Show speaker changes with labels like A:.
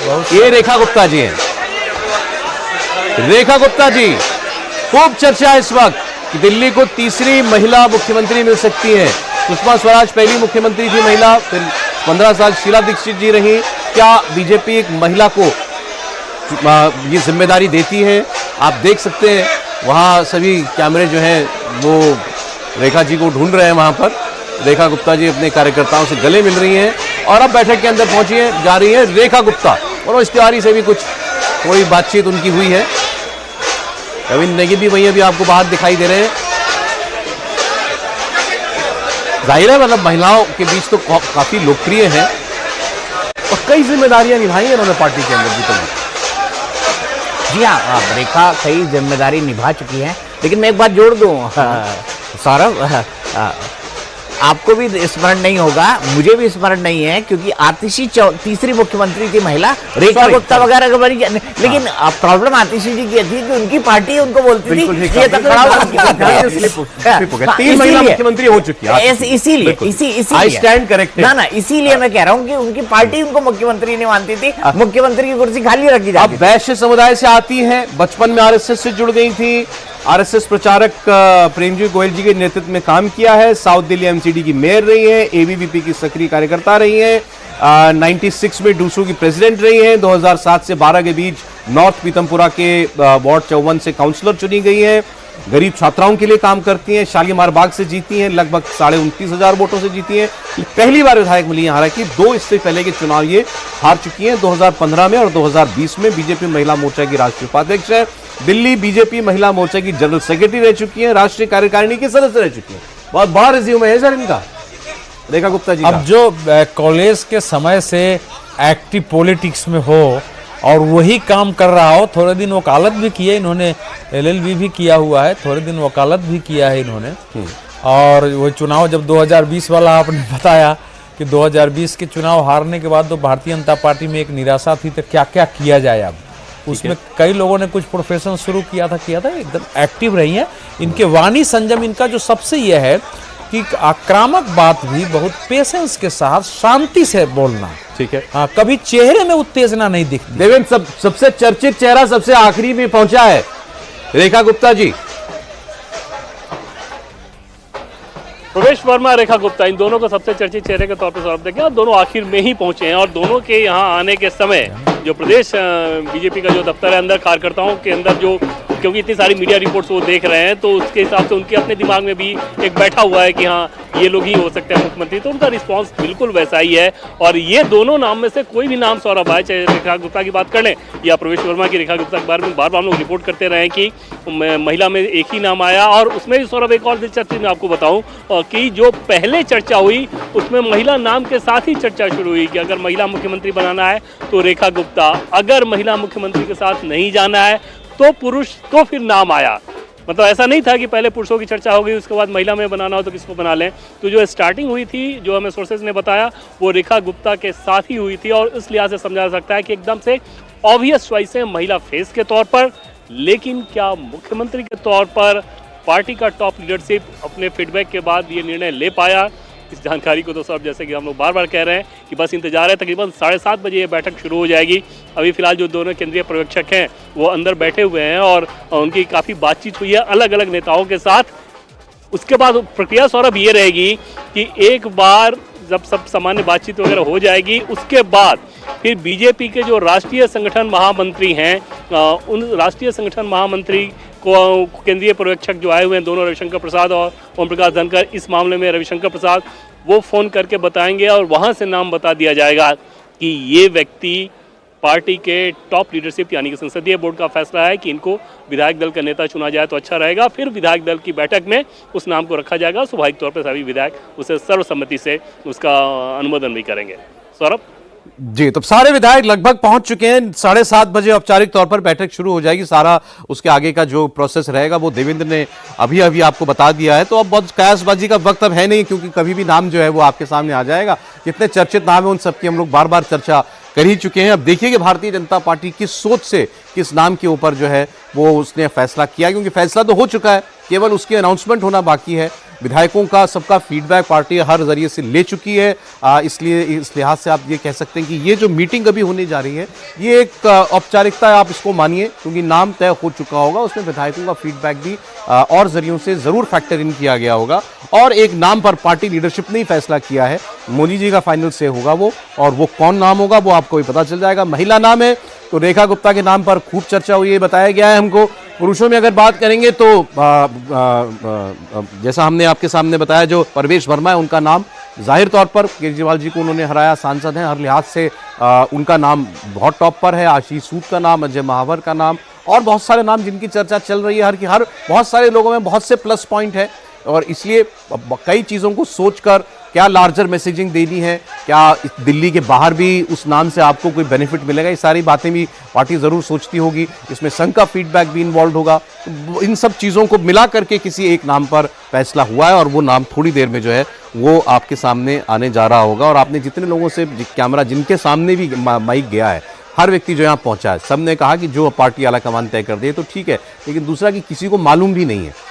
A: ये रेखा गुप्ता जी हैं। रेखा गुप्ता जी, खूब चर्चा है इस वक्त कि दिल्ली को तीसरी महिला मुख्यमंत्री मिल सकती है। सुषमा स्वराज पहली मुख्यमंत्री थी महिला, फिर 15 साल शीला दीक्षित जी रही। क्या बीजेपी एक महिला को ये जिम्मेदारी देती है? आप देख सकते हैं वहां सभी कैमरे जो हैं वो रेखा जी को ढूंढ रहे हैं। वहां पर रेखा गुप्ता जी अपने कार्यकर्ताओं से गले मिल रही हैं और अब बैठक के अंदर पहुंची है जा रही है रेखा गुप्ता। मनोज तिवारी से भी कुछ थोड़ी बातचीत उनकी हुई है। रविंद्र नेगी भी वही अभी आपको बाहर दिखाई दे रहे हैं। जाहिर है मतलब महिलाओं के बीच तो काफी लोकप्रिय है और कई जिम्मेदारियां निभाई हैं उन्होंने पार्टी के अंदर भी।
B: जी हाँ, रेखा कई जिम्मेदारी निभा चुकी हैं, लेकिन मैं एक बात जोड़ दूं सौरभ, आपको भी स्मरण नहीं होगा, मुझे भी स्मरण नहीं है, क्योंकि आतिशी तीसरी मुख्यमंत्री थी महिला, रेखा गुप्ता वगैरह का बनी। लेकिन प्रॉब्लम आतिशी जी की थी कि उनकी पार्टी उनको बोलती थी ये तक
A: तीन महिला मुख्यमंत्री हो चुकी है,
B: इसीलिए ना इसीलिए मैं कह रहा हूँ कि उनकी पार्टी उनको मुख्यमंत्री नहीं मानती थी, मुख्यमंत्री की कुर्सी खाली रखी जाती।
A: अब वैश्य समुदाय से आती है, बचपन में आरएसएस से जुड़ गई थी, आरएसएस प्रचारक प्रेमजी गोयल जी के नेतृत्व में काम किया है, साउथ दिल्ली एमसीडी की मेयर रही है, एबीवीपी की सक्रिय कार्यकर्ता रही है, 96 में डूसू की प्रेसिडेंट रही है, 2007 से 12 के बीच नॉर्थ पीतमपुरा के वार्ड 54 से काउंसलर चुनी गई है, गरीब छात्राओं के लिए काम करती हैं, शालीमार बाग से जीती हैं, लगभग 29,500 वोटों से जीती हैं, पहली बार विधायक मिली हैं। हालांकि 2 इससे पहले के चुनाव ये हार चुकी हैं, 2015 में और 2020 में। बीजेपी महिला मोर्चा की राष्ट्रीय उपाध्यक्ष है, दिल्ली बीजेपी महिला मोर्चा की जनरल सेक्रेटरी रह चुकी हैं, राष्ट्रीय कार्यकारिणी की सदस्य रह चुकी हैं। बहुत बड़ा रिज्यूमे है सर इनका, रेखा गुप्ता जी।
C: अब जो कॉलेज के समय से एक्टिव पॉलिटिक्स में हो और वही काम कर रहा हो, थोड़े दिन वकालत भी किए इन्होंने, एलएलबी भी किया हुआ है, थोड़े दिन वकालत भी किया है इन्होंने। और वो चुनाव जब 2020 वाला आपने बताया कि 2020 के चुनाव हारने के बाद तो भारतीय जनता पार्टी में एक निराशा थी, तो क्या क्या किया जाए अब। उसमें कई लोगों ने कुछ प्रोफेशन शुरू किया था एकदम एक्टिव रही है। इनके वाणी संयम, इनका जो सबसे यह है कि आक्रामक बात भी बहुत पेशेंस के साथ शांति से बोलना,
A: ठीक है।
C: हाँ, कभी चेहरे में उत्तेजना नहीं दिखती।
A: देवेंद्र, सबसे चर्चित चेहरा सबसे आखिरी में पहुंचा है, रेखा गुप्ता जी।
D: प्रवेश वर्मा, रेखा गुप्ता, इन दोनों को सबसे चर्चित चेहरे के तौर पर सौरभ देखें, और दोनों आखिर में ही पहुंचे हैं। और दोनों के यहाँ आने के समय जो प्रदेश बीजेपी का जो दफ्तर है अंदर, कार्यकर्ताओं के अंदर जो, क्योंकि इतनी सारी मीडिया रिपोर्ट्स वो देख रहे हैं, तो उसके हिसाब से उनके अपने दिमाग में भी एक बैठा हुआ है कि हाँ ये लोग ही हो सकते हैं मुख्यमंत्री, तो उनका रिस्पांस बिल्कुल वैसा ही है। और ये दोनों नाम में से कोई भी नाम सौरभ आए, चाहे रेखा गुप्ता की बात कर लें या प्रवेश वर्मा की, रेखा गुप्ता के बारे में बार बार हम लोग रिपोर्ट करते रहे कि महिला में एक ही नाम आया। और उसमें भी सौरभ एक और दिलचस्पी मैं आपको बताऊं कि जो पहले चर्चा हुई उसमें महिला नाम के साथ ही चर्चा शुरू हुई कि अगर महिला मुख्यमंत्री बनाना है तो रेखा गुप्ता, अगर महिला मुख्यमंत्री के साथ नहीं जाना है तो पुरुष, तो फिर नाम आया। मतलब ऐसा नहीं था कि पहले पुरुषों की चर्चा हो गई उसके बाद महिला में बनाना हो तो किसको बना लें। तो जो स्टार्टिंग हुई थी, जो हमें सोर्सेज ने बताया, वो रेखा गुप्ता के साथ ही हुई थी। और इस लिहाज से समझा जा सकता है कि एकदम से ऑब्वियस चॉइस है महिला फेस के तौर पर, लेकिन क्या मुख्यमंत्री के तौर पर पार्टी का टॉप लीडरशिप अपने फीडबैक के बाद ये निर्णय ले पाया? इस जानकारी को तो सब, जैसे कि हम लोग बार बार कह रहे हैं कि बस इंतजार है। तकरीबन 7:30 बजे ये बैठक शुरू हो जाएगी। अभी फिलहाल जो दोनों केंद्रीय पर्यवेक्षक हैं वो अंदर बैठे हुए हैं और उनकी काफ़ी बातचीत हुई है अलग अलग नेताओं के साथ। उसके बाद प्रक्रिया सौरभ ये रहेगी कि एक बार जब सब सामान्य बातचीत वगैरह हो जाएगी, उसके बाद फिर बीजेपी के जो राष्ट्रीय संगठन महामंत्री हैं, उन राष्ट्रीय संगठन महामंत्री को केंद्रीय पर्यवेक्षक जो आए हुए हैं दोनों, रविशंकर प्रसाद और ओम प्रकाश धनखड़, इस मामले में रविशंकर प्रसाद वो फ़ोन करके बताएंगे और वहाँ से नाम बता दिया जाएगा कि ये व्यक्ति पार्टी के टॉप लीडरशिप यानी कि संसदीय बोर्ड का फैसला है कि इनको विधायक दल का नेता चुना जाए तो अच्छा रहेगा। फिर विधायक दल की बैठक में उस नाम को रखा जाएगा। स्वाभाविक तौर पर सभी विधायक उसे सर्वसम्मति से उसका अनुमोदन भी करेंगे। सौरभ
A: जी, तो सारे विधायक लगभग पहुंच चुके हैं। 7:30 बजे औपचारिक तौर पर बैठक शुरू हो जाएगी। सारा उसके आगे का जो प्रोसेस रहेगा वो देवेंद्र ने अभी आपको बता दिया है। तो अब बहुत कयासबाजी का वक्त अब है नहीं, क्योंकि कभी भी नाम जो है वो आपके सामने आ जाएगा। जितने चर्चित नाम है उन सबकी हम लोग बार बार चर्चा कर ही चुके हैं। अब देखिए कि भारतीय जनता पार्टी किस सोच से किस नाम के ऊपर जो है वो उसने फैसला किया, क्योंकि फैसला तो हो चुका है, केवल उसकी अनाउंसमेंट होना बाकी है। विधायकों का सबका फीडबैक पार्टी हर जरिए से ले चुकी है। इसलिए इस लिहाज से आप ये कह सकते हैं कि ये जो मीटिंग अभी होने जा रही है ये एक औपचारिकता है, आप इसको मानिए, क्योंकि नाम तय हो चुका होगा, उसमें विधायकों का फीडबैक भी और जरियों से जरूर फैक्टर इन किया गया होगा और एक नाम पर पार्टी लीडरशिप ने ही फैसला किया है। मोदी जी का फाइनल से होगा वो, और वो कौन नाम होगा वो आपको भी पता चल जाएगा। महिला नाम है तो रेखा गुप्ता के नाम पर खूब चर्चा हुई है, बताया गया है हमको। पुरुषों में अगर बात करेंगे तो जैसा हमने आपके सामने बताया, जो परवेश वर्मा है उनका नाम जाहिर तौर पर, केजरीवाल जी को उन्होंने हराया, सांसद हैं, हर लिहाज से उनका नाम बहुत टॉप पर है। आशीष सूद का नाम, अजय महावर का नाम और बहुत सारे नाम जिनकी चर्चा चल रही है। हर बहुत सारे लोगों में बहुत से प्लस पॉइंट है और इसलिए कई चीज़ों को सोचकर क्या लार्जर मैसेजिंग देनी है, क्या दिल्ली के बाहर भी उस नाम से आपको कोई बेनिफिट मिलेगा, ये सारी बातें भी पार्टी ज़रूर सोचती होगी। इसमें संघ का फीडबैक भी इन्वॉल्व होगा। इन सब चीज़ों को मिला करके किसी एक नाम पर फैसला हुआ है और वो नाम थोड़ी देर में जो है वो आपके सामने आने जा रहा होगा। और आपने जितने लोगों से कैमरा, जिनके सामने भी माइक गया है, हर व्यक्ति जो यहाँ पहुंचा है, सब ने कहा कि जो पार्टी आलाकमान तय कर दे तो ठीक है, लेकिन दूसरा कि किसी को मालूम भी नहीं है